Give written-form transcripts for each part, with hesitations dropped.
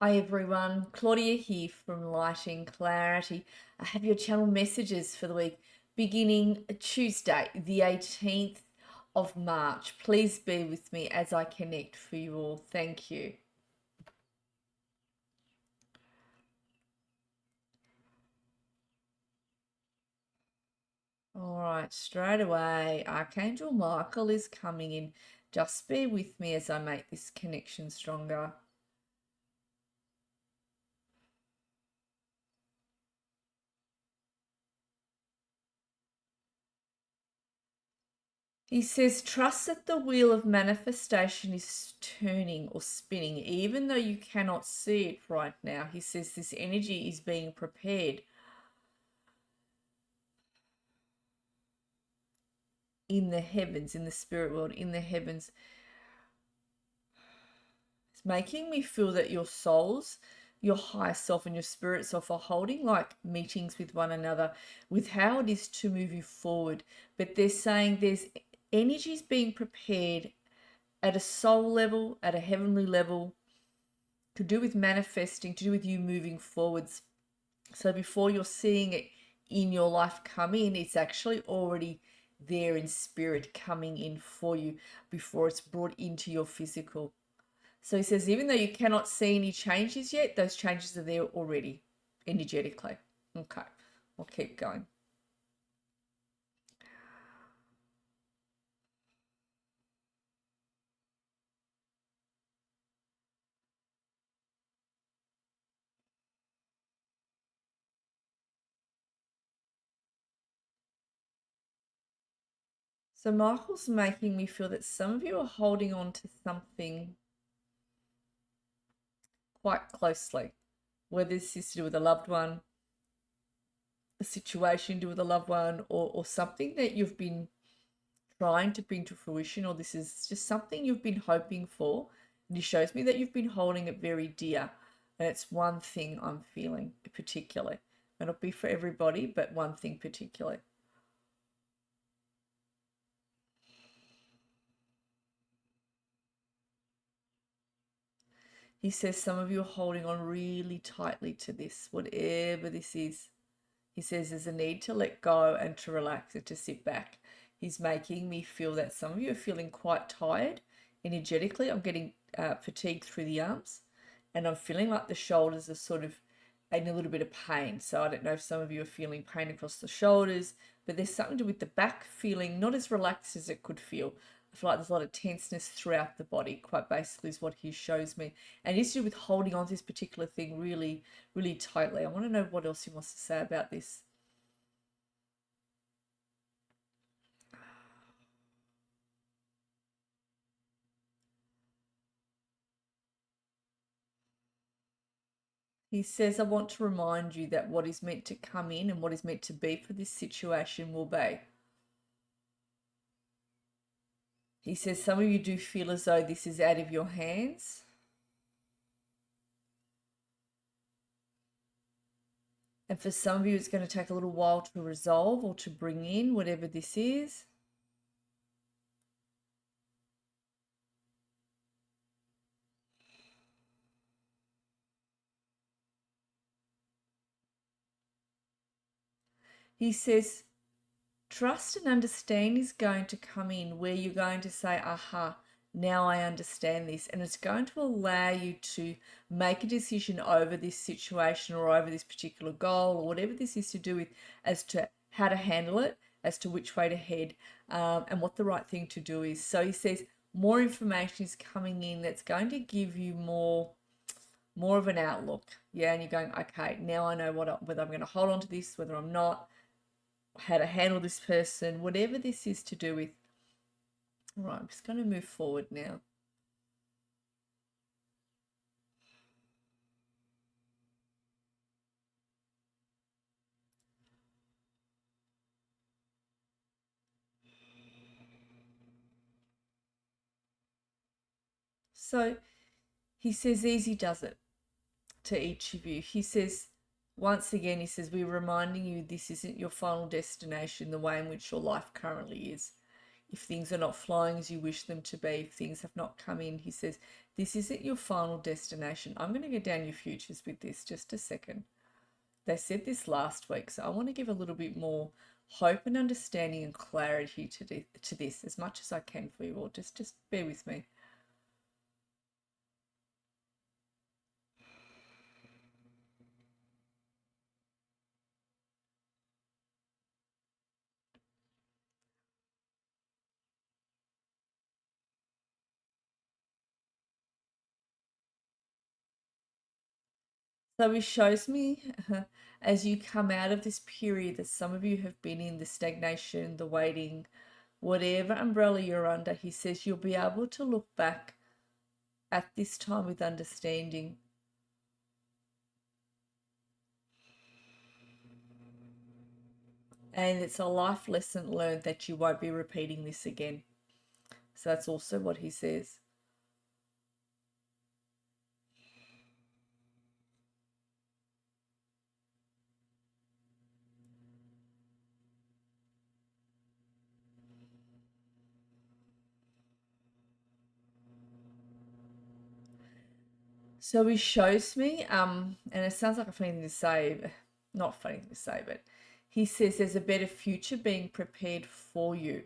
Hi everyone, Claudia here from Lighting Clarity. I have your channel messages for the week beginning Tuesday, the 18th of March. Please be with me as I connect for you all. Thank you. All right, straight away, Archangel Michael is coming in. Just bear with me as I make this connection stronger. He says, trust that the wheel of manifestation is turning or spinning, even though you cannot see it right now. He says this energy is being prepared in the heavens, in the spirit world, in the heavens. It's making me feel that your souls, your higher self and your spirit self are holding like meetings with one another with how it is to move you forward. But they're saying there's energies being prepared at a soul level, at a heavenly level, to do with manifesting, to do with you moving forwards. So before you're seeing it in your life come in, it's actually already there in spirit coming in for you before it's brought into your physical. So he says, even though you cannot see any changes yet, those changes are there already energetically. Okay, we'll keep going. So Michael's making me feel that some of you are holding on to something quite closely, whether this is to do with a loved one, a situation to do with a loved one, or something that you've been trying to bring to fruition, or this is just something you've been hoping for. And he shows me that you've been holding it very dear. And it's one thing I'm feeling particularly. May not be for everybody, but one thing particularly. He says some of you are holding on really tightly to this, whatever this is. He says there's a need to let go and to relax and to sit back. He's making me feel that some of you are feeling quite tired energetically. I'm getting fatigued through the arms, and I'm feeling like the shoulders are sort of in a little bit of pain. So I don't know if some of you are feeling pain across the shoulders, but there's something to do with the back feeling not as relaxed as it could feel. I feel like there's a lot of tenseness throughout the body, quite basically is what he shows me. And it's to do with holding on to this particular thing really, really tightly. I want to know what else he wants to say about this. He says, I want to remind you that what is meant to come in and what is meant to be for this situation will be. He says, some of you do feel as though this is out of your hands. And for some of you, it's going to take a little while to resolve or to bring in whatever this is. He says, trust and understand is going to come in where you're going to say, aha, now I understand this. And it's going to allow you to make a decision over this situation or over this particular goal or whatever this is to do with as to how to handle it, as to which way to head, and what the right thing to do is. So he says more information is coming in that's going to give you more of an outlook. Yeah, and you're going, okay, now I know whether I'm going to hold on to this, whether I'm not, how to handle this person, whatever this is to do with. All right, I'm just going to move forward now. So he says, easy does it to each of you. He says, once again, he says, we're reminding you this isn't your final destination, the way in which your life currently is. If things are not flying as you wish them to be, if things have not come in, he says, This isn't your final destination. I'm going to go down your futures with this just a second. They said this last week, so I want to give a little bit more hope and understanding and clarity to this as much as I can for you all. Just bear with me. So it shows me as you come out of this period that some of you have been in, the stagnation, the waiting, whatever umbrella you're under, he says you'll be able to look back at this time with understanding. And it's a life lesson learned that you won't be repeating this again. So that's also what he says. So he shows me, and it sounds like a funny thing to say, not funny thing to say, but he says there's a better future being prepared for you.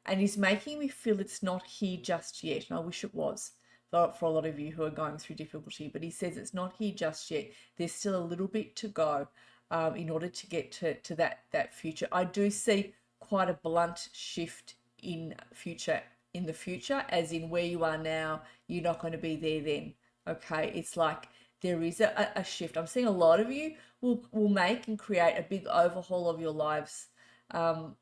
And he's making me feel it's not here just yet. And I wish it was for a lot of you who are going through difficulty, but he says it's not here just yet. There's still a little bit to go in order to get to that future. I do see quite a blunt shift in the future, as in where you are now, you're not going to be there then. Okay, it's like there is a shift. I'm seeing a lot of you will make and create a big overhaul of your lives. And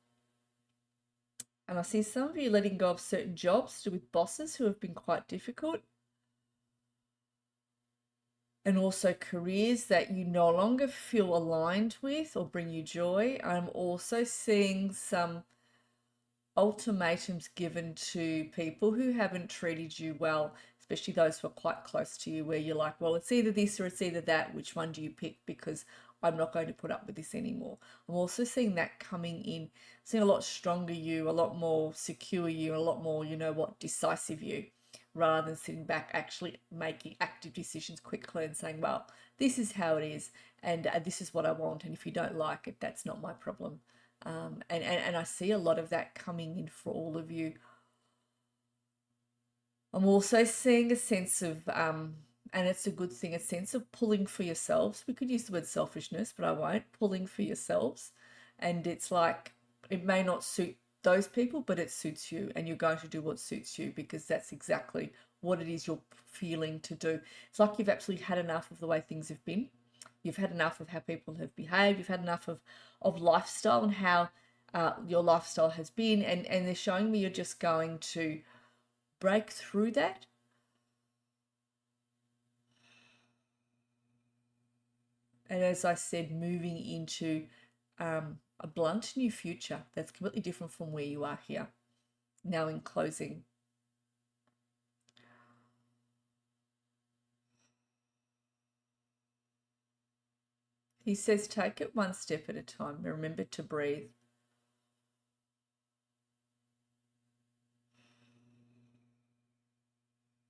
I see some of you letting go of certain jobs to do with bosses who have been quite difficult. And also careers that you no longer feel aligned with or bring you joy. I'm also seeing some ultimatums given to people who haven't treated you well, especially those who are quite close to you, where you're like, well, it's either this or it's either that. Which one do you pick? Because I'm not going to put up with this anymore. I'm also seeing that coming in, seeing a lot stronger you, a lot more secure you, a lot more, decisive you, rather than sitting back, actually making active decisions quickly and saying, well, this is how it is, and this is what I want. And if you don't like it, that's not my problem. And I see a lot of that coming in for all of you. I'm also seeing a sense of, and it's a good thing, a sense of pulling for yourselves. We could use the word selfishness, but I won't. Pulling for yourselves. And it's like, it may not suit those people, but it suits you, and you're going to do what suits you because that's exactly what it is you're feeling to do. It's like you've absolutely had enough of the way things have been. You've had enough of how people have behaved. You've had enough of lifestyle and how your lifestyle has been. And they're showing me you're just going to break through that. And as I said, moving into a blunt new future that's completely different from where you are here. Now, in closing, he says, take it one step at a time. Remember to breathe.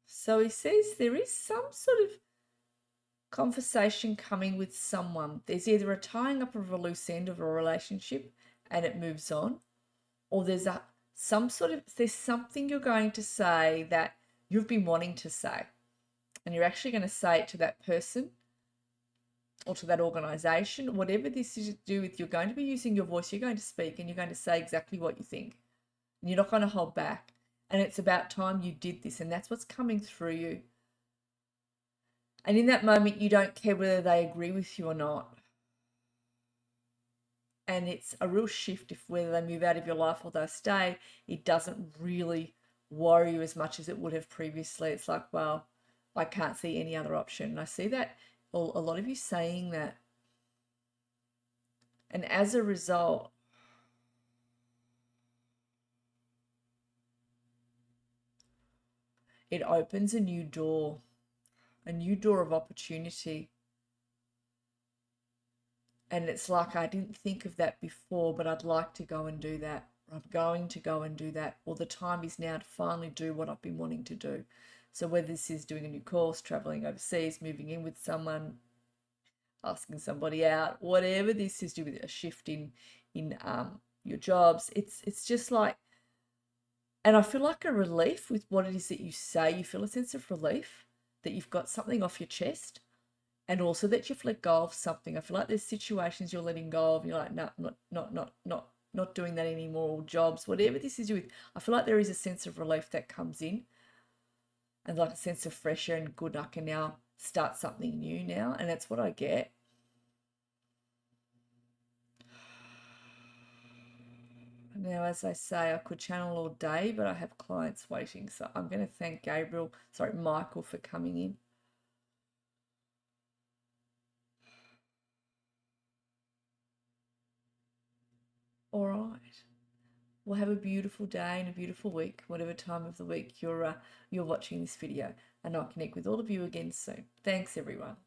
So he says there is some sort of conversation coming with someone. There's either a tying up of a loose end of a relationship and it moves on, or there's something you're going to say that you've been wanting to say, and you're actually going to say it to that person or to that organization. Whatever this is to do with, you're going to be using your voice, you're going to speak, and you're going to say exactly what you think, and you're not going to hold back. And it's about time you did this, and that's what's coming through you. And in that moment, you don't care whether they agree with you or not. And it's a real shift if whether they move out of your life or they stay. It doesn't really worry you as much as it would have previously. It's like, well, I can't see any other option. And I see that a lot of you saying that. And as a result, it opens a new door of opportunity. And it's like, I didn't think of that before, but I'd like to go and do that. I'm going to go and do that. Or the time is now to finally do what I've been wanting to do. So whether this is doing a new course, traveling overseas, moving in with someone, asking somebody out, whatever this is, do with a shift in your jobs, it's just like, and I feel like a relief with what it is that you say. You feel a sense of relief that you've got something off your chest, and also that you've let go of something. I feel like there's situations you're letting go of. You're like, no, not doing that anymore. Or jobs, whatever this is with. I feel like there is a sense of relief that comes in, and like a sense of fresher and good. I can now start something new now, and that's what I get. Now, as I say, I could channel all day, but I have clients waiting, so I'm going to thank Michael, for coming in. All right. Well, have a beautiful day and a beautiful week, whatever time of the week you're watching this video, and I'll connect with all of you again soon. Thanks, everyone.